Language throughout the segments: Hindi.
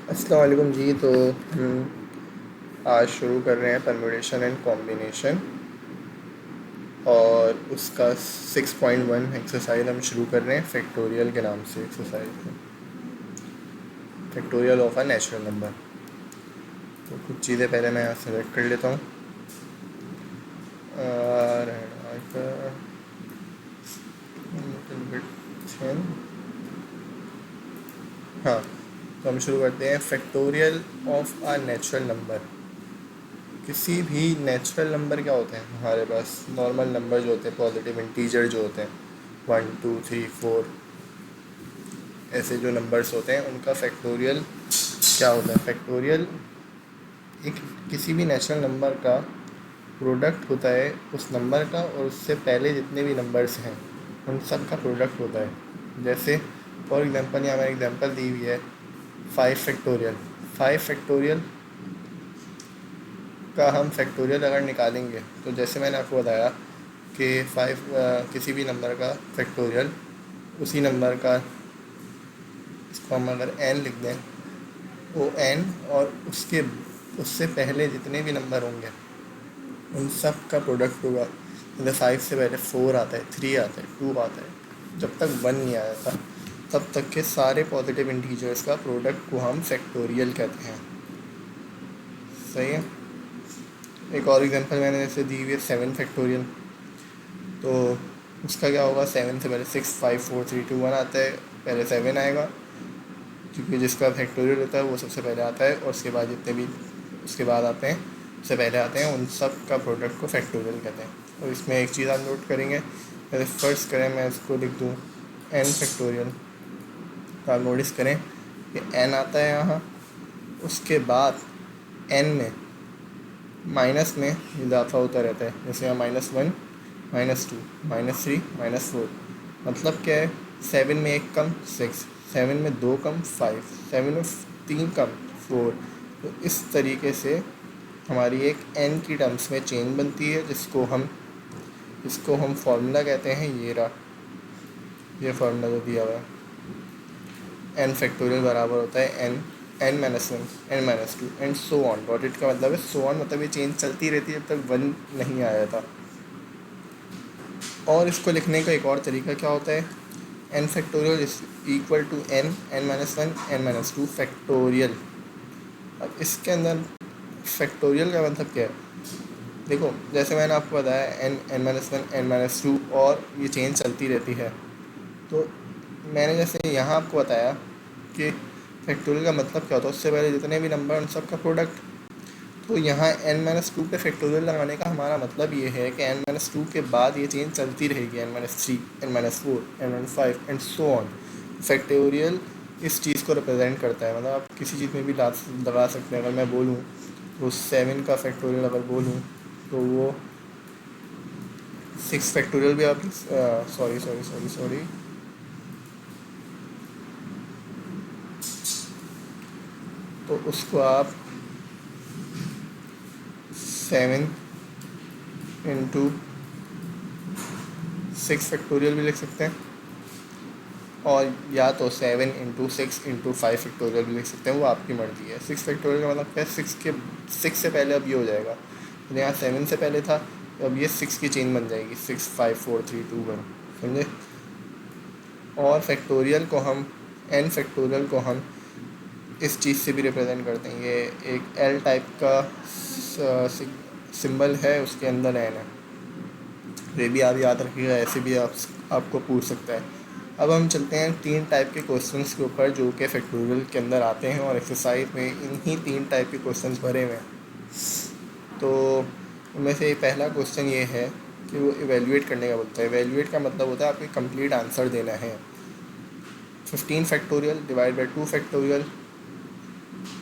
अस्सलाम वालेकुम जी। तो हम आज शुरू कर रहे हैं परम्यूटेशन एंड कॉम्बिनेशन, और उसका 6.1 एक्सरसाइज हम शुरू कर रहे हैं फैक्टोरियल के नाम से। एक्सरसाइज है factorial of a natural number. तो कुछ चीज़ें पहले मैं यहाँ सेलेक्ट कर लेता हूँ। हाँ, तो हम शुरू करते हैं। Factorial of a natural number. किसी भी नेचुरल नंबर क्या होते हैं हमारे पास? नॉर्मल नंबर जो होते हैं, पॉजिटिव इंटीजर जो होते हैं, 1 2 3 4, ऐसे जो नंबर्स होते हैं उनका फैक्टोरियल क्या होता है? फैक्टोरियल एक किसी भी नेचुरल नंबर का प्रोडक्ट होता है, उस नंबर का और उससे पहले जितने भी नंबर्स हैं उन सब का प्रोडक्ट होता है। जैसे फॉर एग्जांपल यहाँ मैंने एग्जांपल दी हुई है 5 फैक्टोरियल। 5 फैक्टोरियल का हम फैक्टोरियल अगर निकालेंगे तो जैसे मैंने आपको बताया कि 5 किसी भी नंबर का फैक्टोरियल उसी नंबर का, इसको हम अगर n लिख दें, वो n और उससे पहले जितने भी नंबर होंगे उन सब का प्रोडक्ट होगा। मतलब 5 से पहले 4 आता है, 3 आता है, 2 आता है, जब तक 1 नहीं आया था तब तक के सारे पॉजिटिव इंटीजर्स का प्रोडक्ट को हम फैक्टोरियल कहते हैं। सही है। एक और एग्जांपल मैंने जैसे दी हुई है 7 फैक्टोरियल। तो उसका क्या होगा? 7 से पहले 6 5 4 3 2 1 आता है, पहले 7 आएगा, क्योंकि जिसका फैक्टोरियल होता है वो सबसे पहले आता है, और उसके बाद जितने भी उसके बाद आते हैं, उससे पहले आते हैं, उन सब का प्रोडक्ट को फैक्टोरियल कहते हैं। और इसमें एक चीज़ आप नोट करेंगे, पहले फर्स्ट करें, मैं इसको लिख दूँ n फैक्टोरियल। तो आप नोटिस करें कि n आता है यहाँ, उसके बाद n में माइनस में इजाफा होता रहता है। जैसे यहाँ -1 -2 -3 -4। मतलब क्या है? 7 में 1 कम 6, 7 में 2 कम 5, 7 में 3 कम 4। तो इस तरीके से हमारी एक n की टर्म्स में चेंज बनती है, जिसको हम फार्मूला कहते हैं। ये फार्मूला जो दिया हुआ है, n फैक्टोरियल बराबर होता है n-1 n-2 and so on. Dot it का मतलब है सो ऑन, मतलब ये चेंज चलती रहती है जब तक 1 नहीं आया था। और इसको लिखने का एक और तरीका क्या होता है? n factorial is equal to n-1 n-2 factorial. अब इसके अंदर फैक्टोरियल का मतलब क्या है? देखो, जैसे मैंने आपको बताया n-1 n-2 और ये चेंज चलती रहती है। तो मैंने जैसे यहाँ आपको बताया कि फैक्टोरियल का मतलब क्या होता है, उससे पहले जितने भी नंबर उन सब का प्रोडक्ट। तो यहाँ n-2 पे फैक्टोरियल लगाने का हमारा मतलब ये है कि n-2 के बाद ये चेंज चलती रहेगी, n-3 n-4 n-5 and so on. Factorial इस चीज़ को रिप्रेजेंट करता है। मतलब आप किसी चीज़ में भी लगा सकते हैं। अगर मैं बोलूँ तो 7 का फैक्टोरियल अगर बोलूँ तो वो 6 फैक्टोरियल भी आप सॉरी सॉरी सॉरी सॉरी तो उसको आप 7 इंटू 6 फैक्टोरियल भी लिख सकते हैं, और या तो 7 इंटू 6 इंटू 5 फैक्टोरियल भी लिख सकते हैं। वो आपकी मर्ज़ी है। 6 फैक्टोरियल का मतलब क्या है? 6 से पहले अब ये हो जाएगा। तो यहाँ 7 से पहले था, तो अब ये 6 की चेन बन जाएगी, 6 5 4 3 2 1। समझे? और फैक्टोरियल को हम n फैक्टोरियल को हम इस चीज़ से भी रिप्रेजेंट करते हैं। ये एक एल टाइप का सिंबल है, उसके अंदर n है। ये भी आप याद रखिएगा, ऐसे भी आपको पूछ सकता है। अब हम चलते हैं 3 टाइप के क्वेश्चंस के ऊपर जो कि फैक्टोरियल के अंदर आते हैं, और एक्सरसाइज में इन्हीं 3 टाइप के क्वेश्चंस भरे हुए हैं। तो उनमें से पहला क्वेश्चन ये है कि वो इवेल्युएट करने का बोलता है। इवेल्युएट का मतलब होता है आपको कंप्लीट आंसर देना है। 15 factorial divide by 2 factorial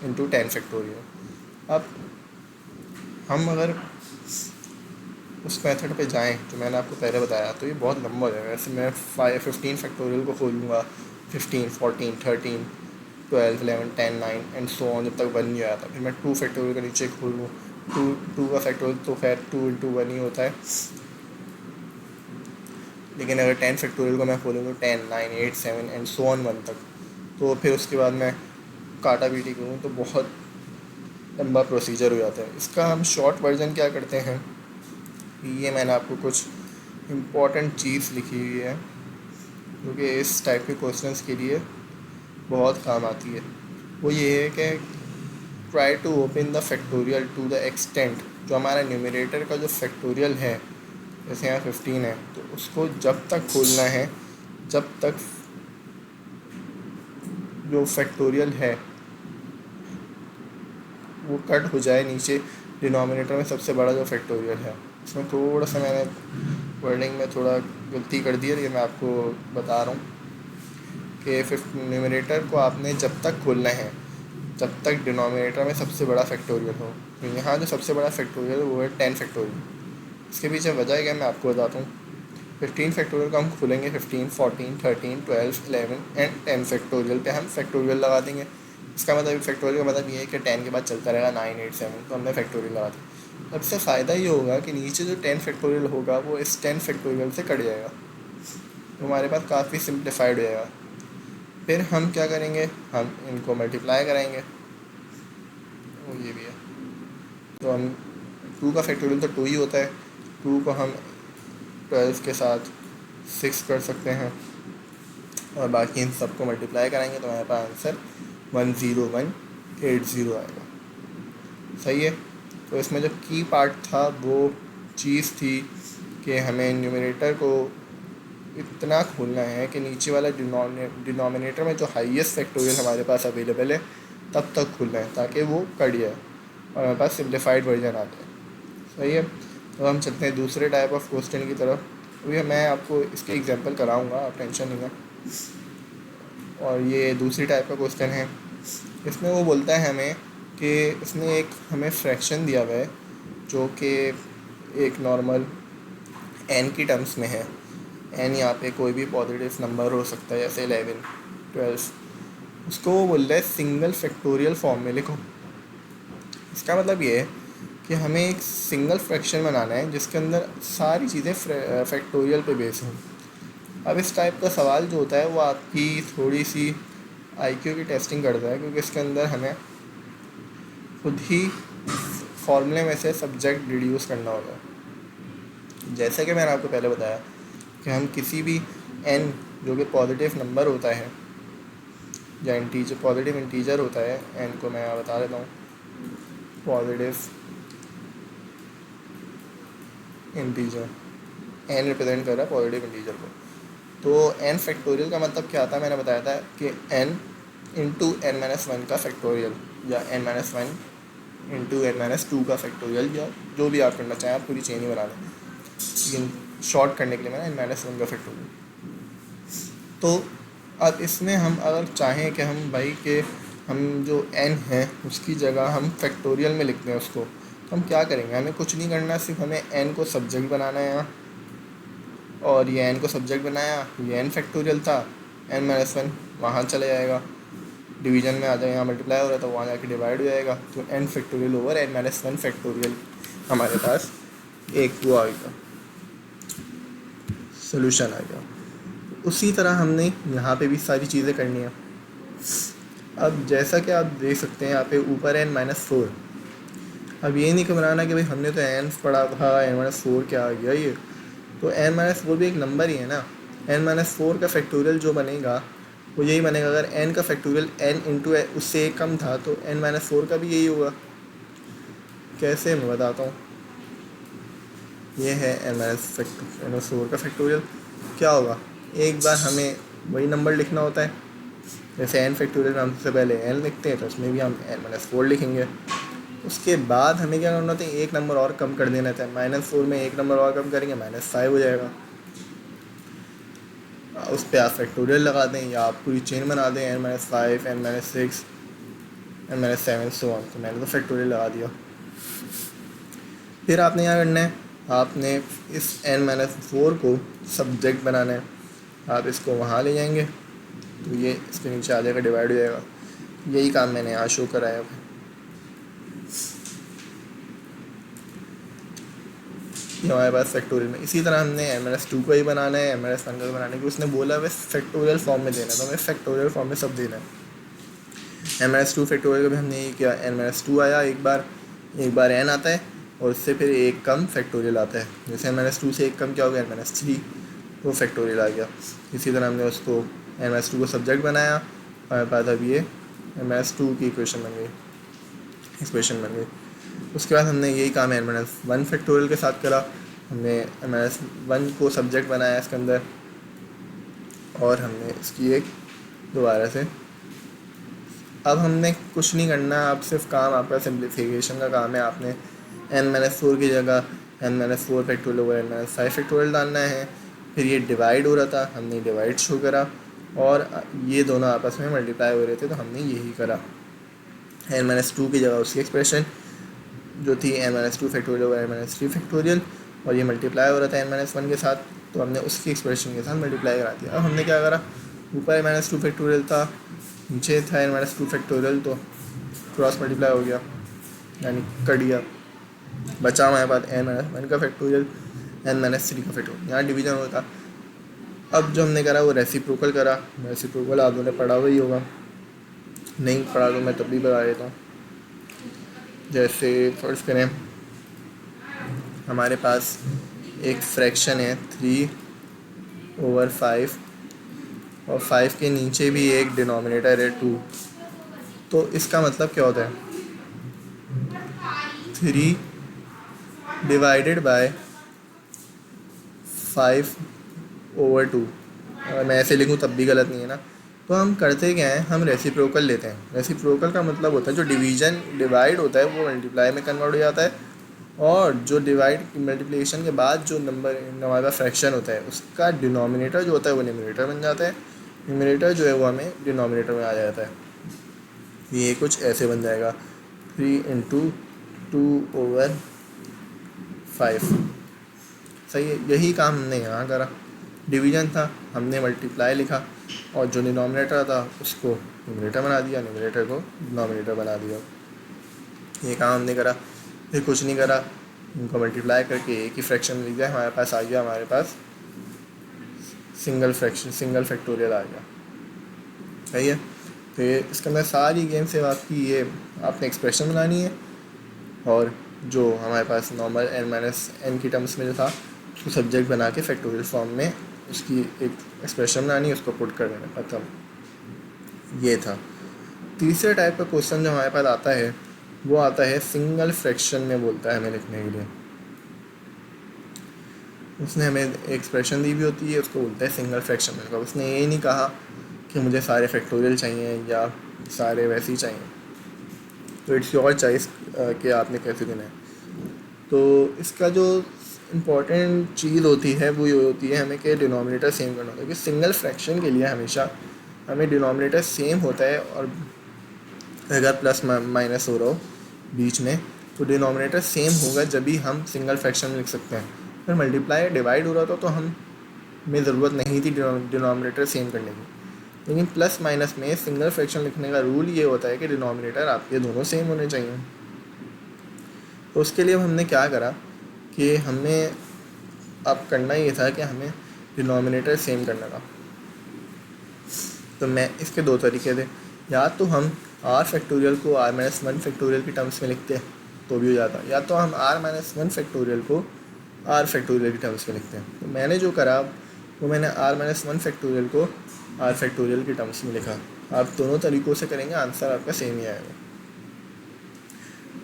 into 10 factorial. अब हम अगर उस मेथड पे जाएं जो मैंने आपको पहले बताया तो ये बहुत लंबा हो जाएगा। वैसे मैं 15 फैक्टोरियल को खोलूँगा, 15 14 13 12 11 10 9 एंड सो ऑन, जब तक 1 नहीं आया था। फिर मैं 2 फैक्टोरियल का नीचे खोलूँ, टू का फैक्टोरियल तो खैर 2 इंटू 1 ही होता है। लेकिन अगर 10 फैक्टोरियल को मैं खोलूँ तो 10 9 8 7 एंड सो ऑन 1 तक। तो फिर उसके बाद मैं काटा पीटी करूँ तो बहुत लंबा प्रोसीजर हो जाता है। इसका हम शॉर्ट वर्जन क्या करते हैं, ये मैंने आपको कुछ इम्पॉर्टेंट चीज़ लिखी हुई है क्योंकि इस टाइप के क्वेश्चंस के लिए बहुत काम आती है। वो ये है कि try to open the factorial to the extent, जो हमारा न्यूमरेटर का जो फैक्टोरियल है, जैसे यहाँ 15 है, तो उसको जब तक खोलना है जब तक जो फैक्टोरियल है वो कट हो जाए नीचे डिनोमिनेटर में सबसे बड़ा जो फैक्टोरियल है। इसमें थोड़ा सा मैंने वर्डिंग में थोड़ा गलती कर दी है, ये मैं आपको बता रहा हूँ कि न्यूमरेटर को आपने जब तक खोलना है जब तक डिनोमिनेटर में सबसे बड़ा फैक्टोरियल हो। तो यहाँ जो सबसे बड़ा फैक्टोरियल है वो है 10 फैक्टोरियल। इसके पीछे वजह क्या मैं आपको बताता हूँ। 15 फैक्टोरियल को हम खोलेंगे 15, 14, 13, 12, 11 एंड 10 फैक्टोरियल पे हम फैक्टोरियल लगा देंगे। इसका मतलब फैक्टोरियल का मतलब ये है कि 10 के बाद चलता रहेगा 9, 8, 7, तो हमने फैक्टोरियल लगा दिया। सबसे फ़ायदा ये होगा कि नीचे जो 10 फैक्टोरियल होगा वो इस 10 फैक्टोरियल से कट जाएगा, तो हमारे पास काफ़ी सिंप्लीफाइड हो जाएगा। फिर हम क्या करेंगे, हम इनको मल्टीप्लाई कराएंगे, वो ये भी है। तो हम 2 का फैक्टोरियल तो 2 ही होता है, 2 को हम 12 के साथ 6 कर सकते हैं और बाकी इन सबको मल्टीप्लाई कराएंगे तो हमारे पास आंसर 10180 आएगा। सही है। तो इसमें जो की पार्ट था वो चीज़ थी कि हमें न्यूमरेटर को इतना खोलना है कि नीचे वाला डिनोमिनेटर में जो हाईएस्ट फैक्टोरियल हमारे पास अवेलेबल है तब तक खोलना है ताकि वो कट जाए और हमारे पास सिम्प्लीफाइड वर्जन आता है। सही है। तो हम चलते हैं दूसरे टाइप ऑफ क्वेश्चन की तरफ। अभी मैं आपको इसके एग्जांपल कराऊंगा, आप टेंशन नहीं लें। और ये दूसरी टाइप का क्वेश्चन है। इसमें वो बोलता है हमें कि इसने एक हमें फ्रैक्शन दिया हुआ है जो कि एक नॉर्मल n की टर्म्स में है। n यहाँ पे कोई भी पॉजिटिव नंबर हो सकता है, जैसे 11, 12। उसको वो बोल रहा है सिंगल फैक्टोरियल फॉर्म में लिखो। इसका मतलब ये है कि हमें एक सिंगल फ्रैक्शन बनाना है जिसके अंदर सारी चीज़ें फैक्टोरियल पे बेस हों। अब इस टाइप का सवाल जो होता है वो आपकी थोड़ी सी IQ की टेस्टिंग करता है, क्योंकि इसके अंदर हमें खुद ही फॉर्मूले में से सब्जेक्ट डिड्यूस करना होगा। जैसे कि मैंने आपको पहले बताया कि हम किसी भी n जो कि पॉजिटिव नंबर होता है या इंटीजर, पॉजिटिव इंटीजर होता है, n को मैं बता देता हूँ, पॉजिटिव इंटीजर, n रिप्रेजेंट कर रहा है पॉजिटिव इंटीजर को। तो n फैक्टोरियल का मतलब क्या आता है, मैंने बताया था कि n इंटू n-1 का फैक्टोरियल या n-1 इंटू n-2 का फैक्टोरियल, या जो भी आप करना चाहें, आप पूरी चेन ही बना लें, लेकिन शॉर्ट करने के लिए मैंने n-1 का फैक्टोरियल। तो अब इसमें हम अगर चाहें कि हम भाई के हम जो n है उसकी जगह हम फैक्टोरियल में लिखते हैं उसको, तो हम क्या करेंगे, हमें कुछ नहीं करना, सिर्फ हमें n को सब्जेक्ट बनाना है यहाँ, और ये n को सब्जेक्ट बनाया, ये n फैक्टोरियल था, n-1 वहाँ चले जाएगा, डिवीजन में आ जाएगा, यहाँ मल्टीप्लाई हो रहा था वहाँ जाके डिवाइड हो जाएगा, तो n factorial over n-1 factorial हमारे पास एक वो आएगा, सोल्यूशन आएगा। उसी तरह हमने यहाँ पे भी सारी चीज़ें करनी है। अब जैसा कि आप देख सकते हैं यहाँ पे ऊपर n-4। अब ये नहीं घबराना कि भाई हमने तो n पढ़ा था, n-4 क्या आ गया ये, तो n-4 भी एक नंबर ही है ना। n-4 का फैक्टोरियल जो बनेगा वो यही बनेगा। अगर n का फैक्टोरियल n इंटू उससे एक कम था तो n-4 का भी यही होगा। कैसे, मैं बताता हूँ। ये है n-4 का फैक्टोरियल। क्या होगा, एक बार हमें वही नंबर लिखना होता है, जैसे n फैक्टोरियल में हम सबसे पहले n लिखते हैं तो उसमें भी हम n-4 लिखेंगे। उसके बाद हमें क्या करना होता है, एक नंबर और कम कर देना था। -4 में एक नंबर और कम करेंगे -5 हो जाएगा। उस पर आप फैक्टोरियल लगा दें या आप पूरी चेन बना दें, n-5, n-6, n-7 so on. तो मैंने तो फैक्टोरियल लगा दिया। फिर आपने क्या करना है, आपने इस n-4 को सब्जेक्ट बनाना है। आप इसको वहाँ ले जाएंगे तो ये इसके नीचे आ जाएगा, डिवाइड हो जाएगा। यही काम मैंने यहाँ शो कराया है। ये हमारे पास फैक्टोरियल में। इसी तरह हमने n-2 को ही बनाना है, n-1 को बनाने की उसने बोला है फैक्टोरियल फॉर्म में देना है, तो हमें फैक्टोरियल फॉर्म में सब देना है। n-2 फैक्टोरियल का भी हमने ये किया, n-2 आया एक बार n आता है और उससे फिर एक कम फैक्टोरियल आता है। जैसे n-2 से एक कम क्या हो गया, n-3, वो फैक्टोरियल आ गया। इसी तरह हमने उसको n-2 को सब्जेक्ट बनाया, हमारे पास अब ये n-2 की एक्सप्रेशन बन गई। उसके बाद हमने यही काम n-1 फैक्टोरियल के साथ करा। हमने n-1 को सब्जेक्ट बनाया इसके अंदर और हमने इसकी एक दोबारा से, अब हमने कुछ नहीं करना, अब सिर्फ काम आपका सिंप्लीफिकेशन का काम है। आपने n-4 की जगह n-4 factorial over n-5 factorial डालना है। फिर ये डिवाइड हो रहा था, हमने डिवाइड शो करा और ये दोनों आपस में मल्टीप्लाई हो रहे थे, तो हमने यही करा। n-2 की जगह उसकी एक्सप्रेशन जो थी n-2 factorial over n-3 factorial, और ये मल्टीप्लाई हो रहा था n-1 के साथ, तो हमने उसकी एक्सप्रेशन के साथ मल्टीप्लाई करा दिया। अब हमने क्या करा, ऊपर n-2 फैक्टोरियल था, नीचे था n-2 फैक्टोरियल, तो क्रॉस मल्टीप्लाई हो गया, यानी कट गया, बचा हमारे पास n-1 का फैक्टोरियल n-3 का फैक्टोरियल, यहाँ डिवीजन होता। अब जो हमने करा वो रेसिप्रोकल करा। रेसिप्रोकल आप लोगों ने पढ़ा हुआ ही होगा, नहीं पढ़ा तो मैं तब भी बता देता हूँ। जैसे फर्ज करें हमारे पास एक फ्रैक्शन है 3/5 और 5 के नीचे भी एक डिनोमिनेटर है 2, तो इसका मतलब क्या होता है, 3 डिवाइडेड बाय 5/2। अगर मैं ऐसे लिखूँ तब भी गलत नहीं है ना। तो हम करते क्या हैं, हम रेसिप्रोकल लेते हैं। रेसिप्रोकल का मतलब होता है जो डिवाइड होता है वो मल्टीप्लाई में कन्वर्ट हो जाता है, और जो डिवाइड मल्टीप्लिकेशन के बाद जो नंबर हमारा फ्रैक्शन होता है उसका डिनोमिनेटर जो होता है वो न्यूमरेटर बन जाता है, न्यूमरेटर जो है वो हमें डिनोमिनेटर में आ जाता है। ये कुछ ऐसे बन जाएगा 3 × 2/5। सही है, यही काम हमने यहाँ करा। डिवीज़न था, हमने मल्टीप्लाई लिखा और जो डिनोमिनेटर था उसको न्यूमरेटर बना दिया, न्यूमरेटर को डिनोमिनेटर बना दिया। ये काम हमने करा। फिर कुछ नहीं करा, इनको मल्टीप्लाई करके एक ही फ्रैक्शन लिख दिया, हमारे पास आ गया, हमारे पास सिंगल फैक्टोरियल आ गया। सही है। तो ये इसके अंदर सारी गेम से आपकी ये आपने एक्सप्रेशन बनानी है, और जो हमारे पास नॉर्मल n-n की टर्म्स में जो था उसको सब्जेक्ट बना के फैक्टोरियल फॉर्म में उसकी एक एक्सप्रेशन बनानी है, उसको पुट कर देना, खत्म। ये था। तीसरे टाइप का क्वेश्चन जो हमारे पास आता है वो आता है सिंगल फ्रैक्शन में, बोलता है हमें लिखने के लिए। उसने हमें एक्सप्रेशन दी भी होती है, उसको बोलता है सिंगल फ्रैक्शन में। उसने ये नहीं कहा कि मुझे सारे फैक्टोरियल चाहिए या सारे वैसे ही चाहिए, तो इट्स योर चॉइस कि आपने कैसे देना है। तो इसका जो इम्पॉर्टेंट चीज़ होती है वो ये होती है हमें कि डिनोमिनेटर सेम करना होता है। कि सिंगल फ्रैक्शन के लिए हमेशा हमें डिनोमिनेटर सेम होता है, और अगर प्लस माइनस हो रहा हो बीच में तो डिनोमिनेटर सेम होगा, जब भी हम सिंगल फ्रैक्शन में लिख सकते हैं। फिर मल्टीप्लाई डिवाइड हो रहा था तो हमें ज़रूरत नहीं थी डिनोमिनेटर सेम करने की, लेकिन प्लस माइनस में सिंगल फ्रैक्शन लिखने का रूल ये होता है कि डिनोमिनेटर आपके दोनों सेम होने चाहिए। तो उसके लिए हमने क्या करा कि हमें अब करना ये था कि हमें डिनोमिनेटर सेम करना था। तो मैं इसके दो तरीके थे, या तो हम r फैक्टोरियल को r-1 फैक्टोरियल की टर्म्स में लिखते हैं तो भी हो जाता, या तो हम r-1 फैक्टोरियल को r फैक्टोरियल की टर्म्स में लिखते हैं। तो मैंने जो करा वो मैंने r-1 फैक्टोरियल को r फैक्टोरियल की टर्म्स में लिखा। आप दोनों तरीक़ों से करेंगे आंसर आपका सेम ही आएगा।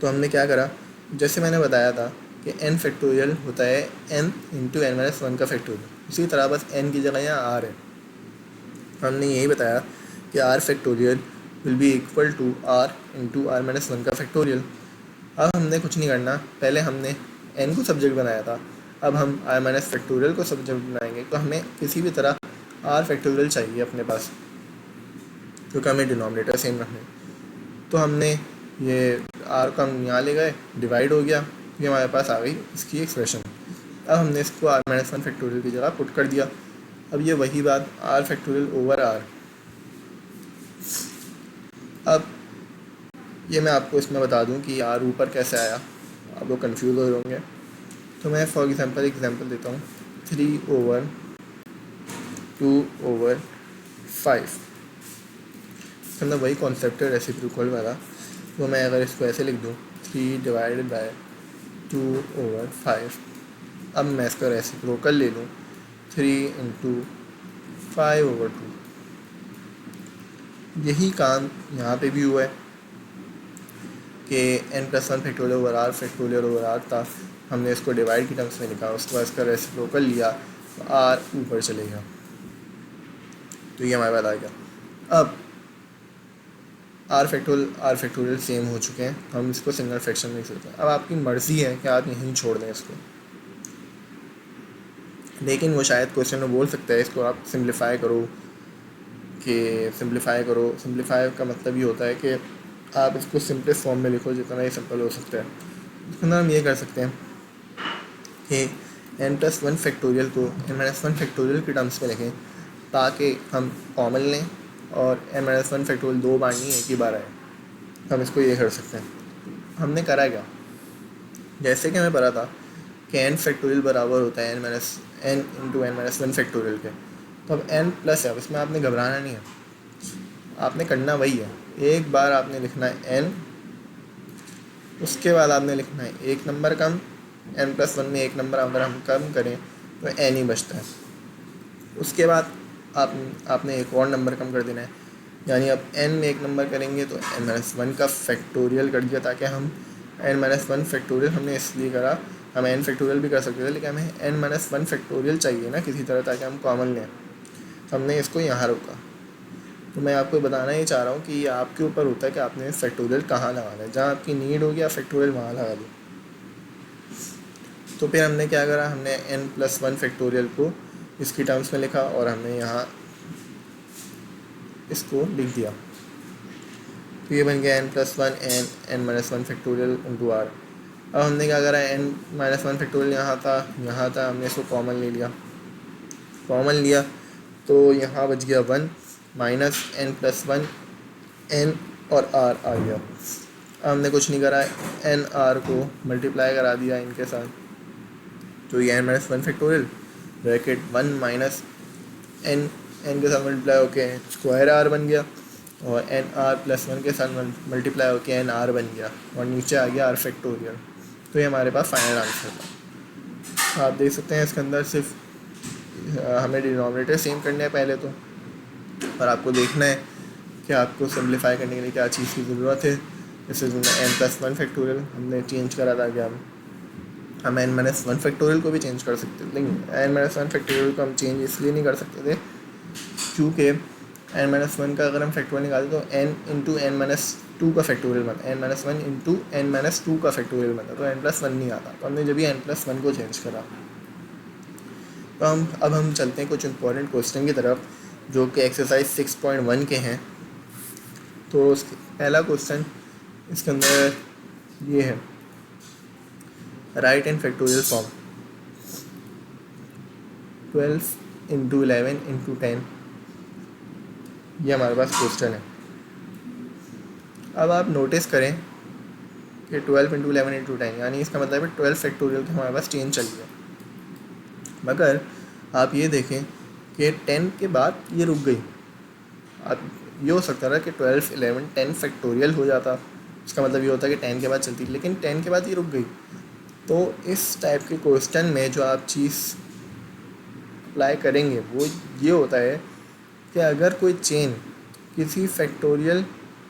तो हमने क्या करा, जैसे मैंने बताया था कि n फैक्टोरियल होता है n × n-1 का फैक्टोरियल, उसी तरह बस n की जगह यहाँ r है। हमने यही बताया कि r factorial will be equal to r × r-1 का फैक्टोरियल। अब हमने कुछ नहीं करना, पहले हमने n को सब्जेक्ट बनाया था, अब हम r- फैक्टोरियल को सब्जेक्ट बनाएंगे। तो हमें किसी भी तरह r फैक्टोरियल चाहिए अपने पास, क्योंकि हमें डिनोमिनेटर सेम रखने। तो हमने ये r को हम यहाँ ले गए, डिवाइड हो गया, ये हमारे पास आ गई इसकी एक्सप्रेशन। अब हमने इसको r-1 फैक्टोरियल की जगह पुट कर दिया। अब ये वही बात r फैक्टोरियल ओवर r। अब ये मैं आपको इसमें बता दूं कि r ऊपर कैसे आया, आप लोग कंफ्यूज हो होंगे। तो मैं फॉर एग्जांपल देता हूँ 3/2/5। इसके अंदर वही कॉन्सेप्ट है रेसिप्रोकल वाला। तो मैं अगर इसको ऐसे लिख दूँ 3/2/5, अब मैं इसका रेसिप्रोकल ले लूँ 3/5/2। यही काम यहाँ पे भी हुआ है कि n+1 factorial over r factorial over r था, हमने इसको डिवाइड की टर्म्स में लिखा, उसके बाद इसका रेसिप्रोकल लिया तो r ऊपर चलेगा। तो ये हमारे पास आ गया। अब r फैक्टोरियल सेम हो चुके हैं, हम इसको सिंगल फ्रैक्शन में लिख सकते हैं। अब आपकी मर्ज़ी है कि आप यहीं छोड़ दें इसको, लेकिन वो शायद क्वेश्चन में बोल सकता है इसको आप सिंप्लीफाई करो, कि सिंप्लीफाई का मतलब ये होता है कि आप इसको सिंपलेस्ट फॉर्म में लिखो जितना ही सिंपल हो सकता है। उसके अंदर हम ये कर सकते हैं कि n+1 फैक्टोरियल को n-1 फैक्टोरियल के टर्म्स में लिखें ताकि हम कॉमन लें और n-1 फैक्टोरियल 2 बार नहीं एक ही बार आए। हम इसको ये कर सकते हैं। हमने करा क्या, जैसे कि हमें पता था कि n फैक्टोरियल बराबर होता है n इंटू n-1 फैक्टोरियल के, तो अब n प्लस है, अब इसमें आपने घबराना नहीं है, आपने करना वही है। एक बार आपने लिखना है n, उसके बाद आपने लिखना है एक नंबर कम, n+1 में एक नंबर अगर हम कम करें तो n ही बचता है। उसके बाद आपने एक और नंबर कम कर देना है, यानी अब n में एक नंबर करेंगे तो n-1 का फैक्टोरियल कर दिया, ताकि हम n-1 फैक्टोरियल हमने इसलिए करा, हम n फैक्टोरियल भी कर सकते थे लेकिन हमें n-1 फैक्टोरियल चाहिए ना किसी तरह ताकि हम कॉमन लें, हमने इसको यहाँ रोका। तो मैं आपको बताना ही चाह रहा हूँ कि ये आपके ऊपर होता है कि आपने फैक्टोरियल कहाँ लगाना है, जहाँ आपकी नीड होगी आप फैक्टोरियल वहाँ लगा दो। तो फिर हमने क्या करा, हमने n+1 फैक्टोरियल को इसकी टर्म्स में लिखा और हमने यहाँ इसको लिख दिया। तो ये बन गया n+1 n-1 factorial into r। अब हमने क्या करा, n-1 फैक्टोरियल यहाँ था, हमने इसको कॉमन ले लिया तो यहाँ बच गया 1 माइनस n+1 n और r आ गया। अब हमने कुछ नहीं करा, n r को मल्टीप्लाई करा दिया इनके साथ, तो ये n-1 factorial bracket 1 minus n के साथ मल्टीप्लाई होके स्क्वायर r बन गया और n r+1 के साथ मल्टीप्लाई होके n r बन गया और नीचे आ गया r फैक्टोरियल। तो ये हमारे पास फाइनल आंसर था। आप देख सकते हैं इसके अंदर सिर्फ हमें डिनोमिनेटर सेम करने हैं पहले तो, और आपको देखना है कि आपको सिंप्लीफाई करने के लिए क्या चीज़ की ज़रूरत है। जैसे n+1 फैक्टोरियल हमने चेंज करा था, क्या हम n-1 फैक्टोरियल को भी चेंज कर सकते थे, लेकिन n-1 फैक्टोरियल को हम चेंज इसलिए नहीं कर सकते थे क्योंकि n-1 का अगर हम फैक्टोरियल निकालें तो n इंटू n-2 का फैक्टोरियल बनता, n-1 इंटू n-2 का फैक्टोरियल बनता, तो n+1 नहीं आता। तो हमने जब भी n+1 को चेंज करा। तो अब हम चलते हैं कुछ इंपॉर्टेंट क्वेश्चन की तरफ जो कि एक्सरसाइज 6.1 के हैं। तो पहला क्वेश्चन इसके अंदर ये है, right n factorial form 12 into 11 into 10, ये हमारे पास क्वेश्चन है। अब आप नोटिस करें कि 12 इंटू 11 इंटू 10 यानी इसका मतलब है 12 फैक्टोरियल के हमारे पास चेंज चल गया, मगर आप ये देखें कि 10 के बाद ये रुक गई। आप ये हो सकता था कि 12 11 10 फैक्टोरियल हो जाता, इसका मतलब ये होता है कि 10 के बाद चलती, लेकिन 10 के बाद ये रुक गई। तो इस टाइप के क्वेश्चन में जो आप चीज़ अप्लाई करेंगे वो ये होता है कि अगर कोई चेन किसी फैक्टोरियल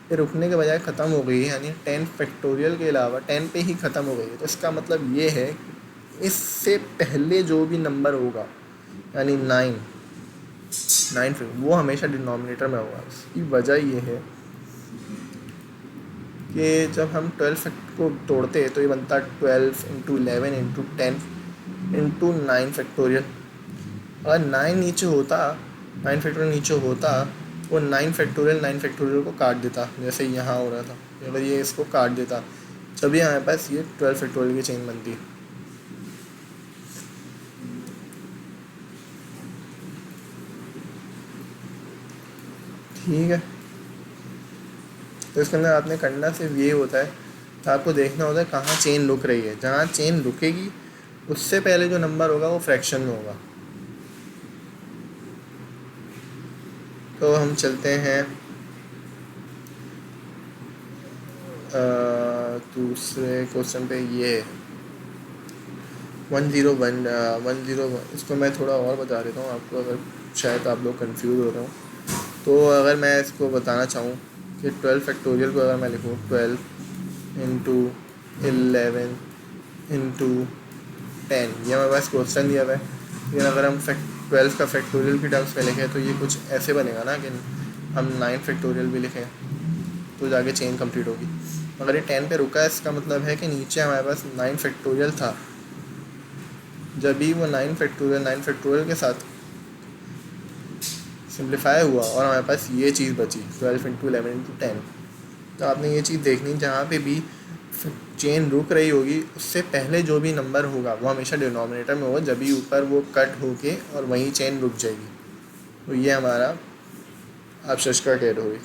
पे रुकने के बजाय ख़त्म हो गई है, यानी 10 फैक्टोरियल के अलावा 10 पे ही ख़त्म हो गई है, तो इसका मतलब ये है इससे पहले जो भी नंबर होगा यानी 9 वो हमेशा डिनोमिनेटर में होगा। इसकी वजह ये है कि जब हम 12 को तोड़ते हैं तो ये बनता है 12 इंटू 11 इंटू 10 इंटू 9 फैक्टोरियल। अगर 9 नीचे होता, 9 फैक्टोरियल नीचे होता, वो 9 फैक्टोरियल को काट देता, जैसे यहाँ हो रहा था। अगर ये इसको काट देता तभी हमारे पास ये 12 फैक्टोरियल की चेन बनती। ठीक है, तो इसके अंदर आपने करना सिर्फ ये होता है, तो आपको देखना होता है कहाँ चेन रुक रही है। जहाँ चेन रुकेगी उससे पहले जो नंबर होगा वो फ्रैक्शन में होगा। तो हम चलते हैं दूसरे क्वेश्चन पे ये 101 101, इसको मैं थोड़ा और बता देता हूँ आपको, अगर शायद आप लोग कंफ्यूज हो रहे हो। तो अगर मैं इसको बताना चाहूँ कि 12 फैक्टोरियल को अगर मैं लिखूँ 12 इंटू 11 इंटू 10, ये हमारे पास क्वेश्चन दिया हुआ है। लेकिन अगर हम 12 का फैक्टोरियल की टर्म्स में लिखें तो ये कुछ ऐसे बनेगा ना कि हम 9 फैक्टोरियल भी लिखें तो जाके चेन कंप्लीट होगी। अगर ये 10 पे रुका है, इसका मतलब है कि नीचे हमारे पास 9 फैक्टोरियल था। जब भी वो 9 फैक्टोरियल के साथ सिंप्लीफाई हुआ और हमारे पास ये चीज़ बची 12 इंटू 11 इंटू 10, तो आपने ये चीज़ देखनी, जहाँ पे भी चेन रुक रही होगी उससे पहले जो भी नंबर होगा वो हमेशा डिनोमिनेटर में होगा, जब भी ऊपर वो कट होके और वहीं चेन रुक जाएगी। तो ये हमारा अपशिष्ट का टेड होगी।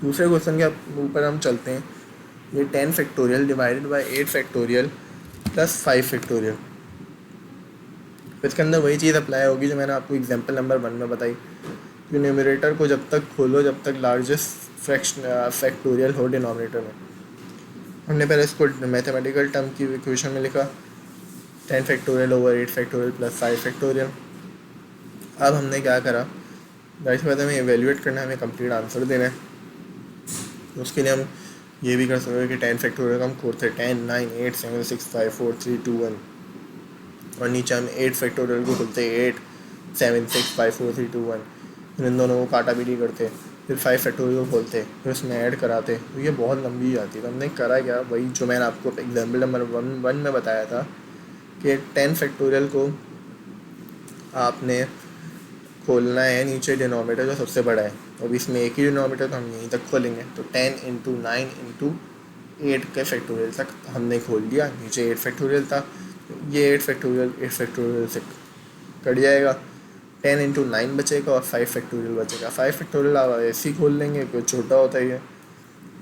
दूसरे क्वेश्चन के ऊपर हम चलते हैं। ये 10 factorial divided by 8 factorial plus 5 factorial. इसके अंदर वही चीज़ अप्लाई होगी जो मैंने आपको एग्जांपल नंबर 1 में बताई कि न्यूमरेटर को जब तक खोलो जब तक लार्जेस्ट फैक्टोरियल हो डिनोमिनेटर में। हमने पहले इसको मैथमेटिकल टर्म की इक्वेशन में लिखा 10 factorial over 8 factorial plus 5 factorial. अब हमने क्या करा, जाहिर सी बात है हमें एवेल्यूएट करना है, हमें कंप्लीट आंसर देना है। तो उसके लिए हम ये भी कर सकते हैं कि 10 फैक्टोरियल का हम खोलते 10 9 8 7 6 5 4 3 2 1, और नीचे हम 8 फैक्टोरियल को खोलते 8 7 6 5 4 3 2 1, फिर इन दोनों को काटा पीटी करते, फिर 5 फैक्टोरियल को खोलते, फिर उसमें ऐड कराते। तो ये बहुत लंबी जाती है। तो हमने करा क्या, वही जो मैंने आपको एग्जाम्पल नंबर 1 में बताया था कि 10 फैक्टोरियल को आपने खोलना है नीचे डिनोमिनेटर जो सबसे बड़ा है, अब इसमें एक ही डिनोमिनेटर तो हम यहीं तक खोलेंगे। तो 10 इंटू 9 इंटू 8 के फैक्टोरियल तक हमने खोल दिया, नीचे 8 फैक्टोरियल था, ये 8 फैक्टोरियल से कट जाएगा, 10 इंटू 9 बचेगा और 5 फैक्टोरियल बचेगा। 5 फैक्टोरियल आप ऐसे ही खोल लेंगे, कोई छोटा होता ही है।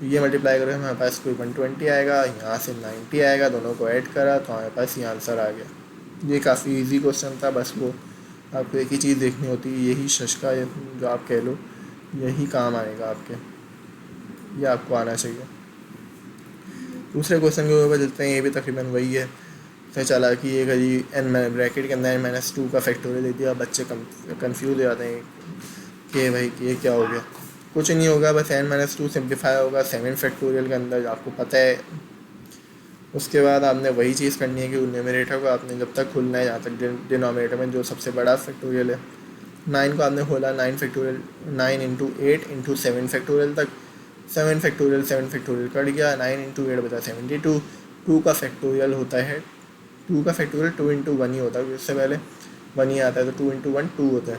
ये मल्टीप्लाई करें हमारे पास कोई 120 आएगा, यहाँ से 90 आएगा, दोनों को ऐड करा तो हमारे पास ये आंसर आ गया। ये काफ़ी इजी क्वेश्चन था, बस वो आपको एक ही चीज़ देखनी होती है, यही शशका जो आप कह लो यही काम आएगा आपके, ये आपको आना चाहिए। दूसरे क्वेश्चन के ऊपर चलते हैं, ये भी तकरीबन वही है। तो चला कि ये कभी एन ब्रैकेट के अंदर -2 का फैक्टोरियल दे दिया, बच्चे कंफ्यूज हो जाते हैं कि भाई ये क्या हो गया। कुछ नहीं होगा, बस n-2 सिंप्लीफाई होगा 7 फैक्टोरियल के अंदर, आपको पता है। उसके बाद आपने वही चीज़ करनी है कि न्यूमरेटर को आपने जब तक खोलना है जहाँ तक डिनोमिनेटर में जो सबसे बड़ा फैक्टोरियल है 9 को आपने खोला 9 फैक्टोरियल 9 इंटू 8 इंटू 7 फैक्टोरियल तक, 7 फैक्टोरियल कट गया, 9 इंटू 8 बचा 72। 2 का फैक्टोरियल होता है 2 का फैक्टोरियल 2 इंटू 1 ही होता है, उससे पहले 1 ही आता है, तो 2 इंटू 1 2 होता है,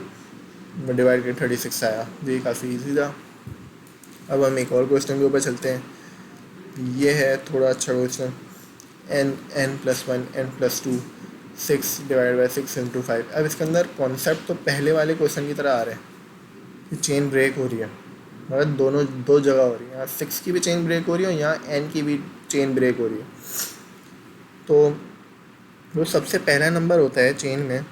डिवाइड कर 36 आया। ये काफ़ी ईजी था। अब हम एक और क्वेश्चन के ऊपर चलते हैं। ये है थोड़ा अच्छा question, n+1 n+2 6 divide by 6 into 5। अब इसके अंदर कॉन्सेप्ट तो पहले वाले क्वेश्चन की तरह आ रहा है कि चेन ब्रेक हो रही है, मगर दोनों दो जगह हो रही है, यहाँ 6 की भी चेन ब्रेक हो रही है और यहाँ n की भी चेन ब्रेक हो रही है। तो जो सबसे पहला नंबर होता है चेन में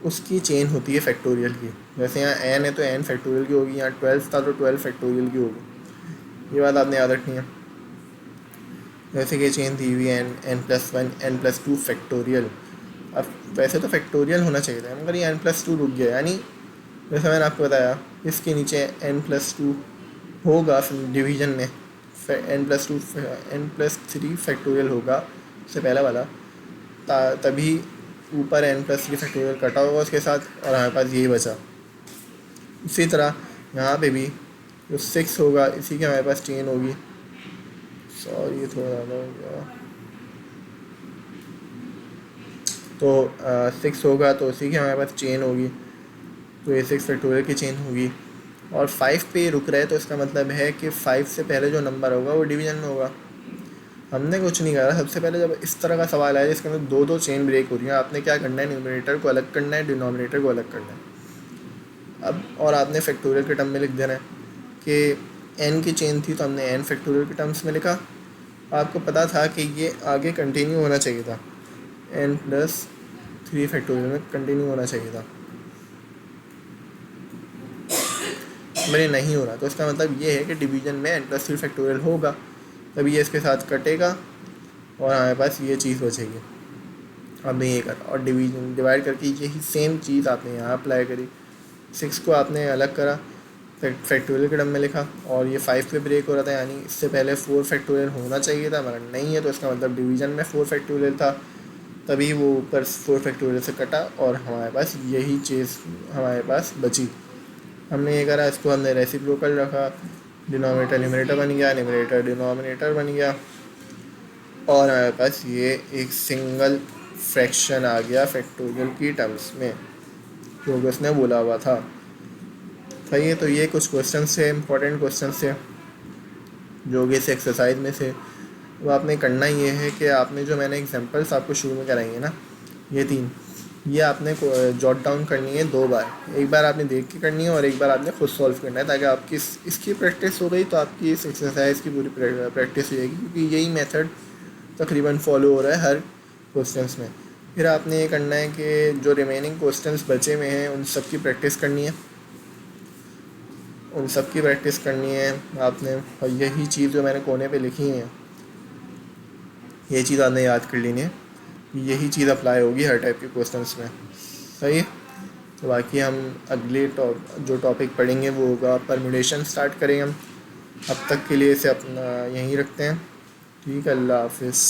उसकी चेन होती है फैक्टोरियल की। जैसे यहाँ n है तो n फैक्टोरियल की होगी, यहाँ 12 था तो 12 फैक्टोरियल की होगी। ये बात आपने याद रखनी है। जैसे कि चेन थी हुई n+1 n+2 फैक्टोरियल। अब वैसे तो फैक्टोरियल होना चाहिए था मगर ये n+2 रुक गया, यानी जैसे मैंने आपको बताया इसके नीचे n+2 होगा डिवीज़न में, n+2 n+3 फैक्टोरियल होगा उससे पहला वाला, तभी ऊपर n+3 फैक्टोरियल कटा होगा उसके साथ और हमारे पास यही बचा। इसी तरह यहाँ पे भी जो 6 होगा इसी के हमारे पास चेन होगी, सॉरी ये थोड़ा ज़्यादा हो गया, तो 6 होगा तो इसी की हमारे पास चेन होगी, तो ये 6 फैक्टोरियल की चेन होगी। और 5 पे रुक रहा है तो इसका मतलब है कि 5 से पहले जो नंबर होगा वो डिवीज़न में होगा। हमने कुछ नहीं करा, सबसे पहले जब इस तरह का सवाल आया जिसके अंदर दो चेन ब्रेक हो रही है, आपने क्या करना है, न्यूमरेटर को अलग करना है, डिनोमिनेटर को अलग करना है। अब और आपने फैक्टोरियल के टर्म में लिख देना है कि n की चेन थी तो हमने n फैक्टोरियल के टर्म्स में लिखा। आपको पता था कि ये आगे कंटिन्यू होना चाहिए था, n+3 फैक्टोरियल में कंटिन्यू होना चाहिए था, मेरे नहीं हो रहा। तो इसका मतलब ये है कि डिवीज़न में n+3 फैक्टोरियल होगा, तभी ये इसके साथ कटेगा और हमारे पास ये चीज़ बचेगी। आपने ये करा और डिवाइड करके यही सेम चीज़ आपने यहाँ अप्लाई करी। 6 को आपने अलग करा, फैक्टोरियल के टर्म में लिखा, और ये 5 पे ब्रेक हो रहा था, यानी इससे पहले 4 फैक्टोरियल होना चाहिए था, मगर नहीं है, तो इसका मतलब डिवीज़न में 4 फैक्टोरियल था, तभी वो ऊपर 4 फैक्टोरियल से कटा और हमारे पास यही चीज़ हमारे पास बची। हमने ये करा, इसको हमने रेसिप्रोकल रखा, डिनोमिनेटर न्यूमरेटर बन गया, न्यूमरेटर डिनोमिनेटर बन गया, और हमारे पास ये एक सिंगल फ्रैक्शन आ गया फैक्टोरियल की टर्म्स में, जो कि उसने बोला हुआ था। सही है, तो ये कुछ क्वेश्चन थे, इंपॉर्टेंट क्वेश्चन थे जो कि इस एक्सरसाइज में से। वो आपने करना ये है कि आपने जो मैंने एग्जांपल्स आपको शुरू में कराई है ना, ये 3, ये आपने जॉट डाउन करनी है 2 बार। एक बार आपने देख के करनी है और एक बार आपने खुद सॉल्व करना है, ताकि आपकी इसकी प्रैक्टिस हो गई तो आपकी इस एक्सरसाइज की पूरी प्रैक्टिस हो जाएगी, क्योंकि यही मेथड तकरीबन फॉलो हो रहा है हर क्वेश्चंस में। फिर आपने ये करना है कि जो रिमेनिंग क्वेश्चंस बचे हुए हैं उन सब की प्रैक्टिस करनी है, उन सब की प्रैक्टिस करनी है आपने, और यही चीज़ जो मैंने कोने पे लिखी है ये चीज़ आपने याद कर लेनी है, यही चीज़ अप्लाई होगी हर टाइप के क्वेश्चंस में। सही है, तो बाकी हम अगले जो टॉपिक पढ़ेंगे वो होगा परम्यूटेशन, स्टार्ट करेंगे हम। अब तक के लिए इसे अपना यहीं रखते हैं। ठीक है, अल्लाह हाफिज़।